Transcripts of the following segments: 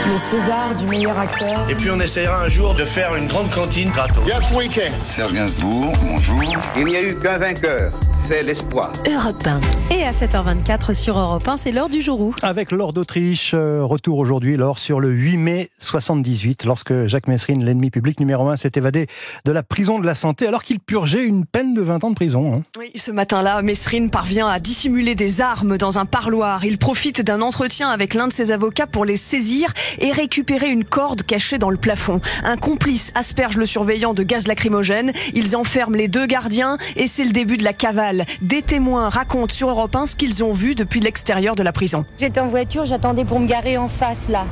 Le César du meilleur acteur. Et puis on essaiera un jour de faire une grande cantine gratos. Yes, we can. Serge Gainsbourg, bonjour. Il n'y a eu qu'un vainqueur, c'est l'espoir. Europe 1. Et à 7h24 sur Europe 1, c'est l'heure du jour. Avec Laure d'Autriche, retour aujourd'hui, Laure, sur le 8 mai 78, lorsque Jacques Messrine, l'ennemi public numéro 1, s'est évadé de la prison de la Santé, alors qu'il purgeait une peine de 20 ans de prison. Oui, ce matin-là, Messrine parvient à dissimuler des armes dans un parloir. Il profite d'un entretien avec l'un de ses avocats pour les saisir et récupérer une corde cachée dans le plafond. Un complice asperge le surveillant de gaz lacrymogène. Ils enferment les deux gardiens et c'est le début de la cavale. Des témoins racontent sur Europe 1 ce qu'ils ont vu depuis l'extérieur de la prison. J'étais en voiture, j'attendais pour me garer en face là.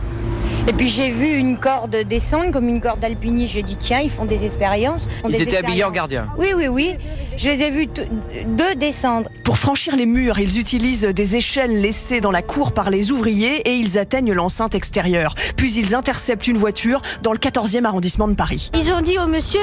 Et puis j'ai vu une corde descendre, comme une corde alpiniste. J'ai dit tiens, ils font des expériences. Ils étaient habillés en gardien. Oui. Je les ai vus deux descendre. Pour franchir les murs, ils utilisent des échelles laissées dans la cour par les ouvriers et ils atteignent l'enceinte extérieure. Puis ils interceptent une voiture dans le 14e arrondissement de Paris. Ils ont dit au monsieur,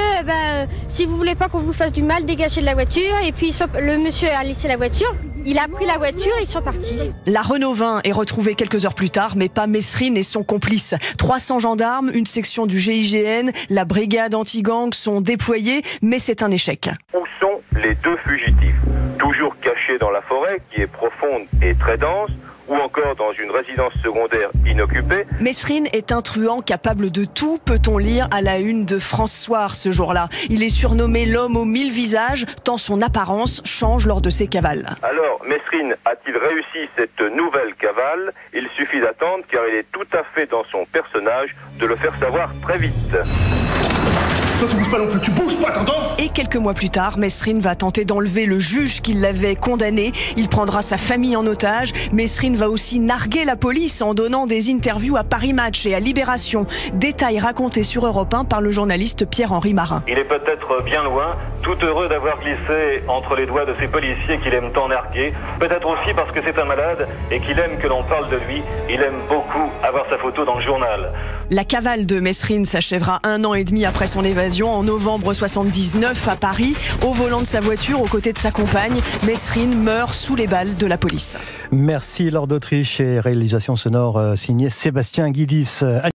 si vous voulez pas qu'on vous fasse du mal, dégagez de la voiture. Et puis le monsieur a laissé la voiture. Il a pris la voiture et ils sont partis. La Renault 20 est retrouvée quelques heures plus tard, mais pas Messrine et son complice. 300 gendarmes, une section du GIGN, la brigade anti-gang sont déployés, mais c'est un échec. Où sont les deux fugitifs? Toujours cachés dans la forêt, qui est profonde et très dense, ou encore dans une résidence secondaire inoccupée. Messrine est un truand capable de tout, peut-on lire à la une de France Soir ce jour-là. Il est surnommé l'homme aux 1000 visages, tant son apparence change lors de ses cavales. Alors, Messrine a-t-il réussi cette nouvelle cavale? Il suffit d'attendre, car il est tout à fait dans son personnage de le faire savoir très vite. Toi, tu bouges pas non plus, tu bouges pas, t'entends? Et quelques mois plus tard, Messrine va tenter d'enlever le juge qui l'avait condamné. Il prendra sa famille en otage. Messrine va aussi narguer la police en donnant des interviews à Paris Match et à Libération. Détails racontés sur Europe 1 par le journaliste Pierre-Henri Marin. Il est peut-être bien loin, tout heureux d'avoir glissé entre les doigts de ces policiers qu'il aime tant narguer. Peut-être aussi parce que c'est un malade et qu'il aime que l'on parle de lui. Il aime beaucoup avoir sa photo dans le journal. La cavale de Messrine s'achèvera 1 an et demi après son évasion en novembre 79 à Paris. Au volant de sa voiture, aux côtés de sa compagne, Messrine meurt sous les balles de la police. Merci Laure d'Autriche et réalisation sonore signée Sébastien Guidis.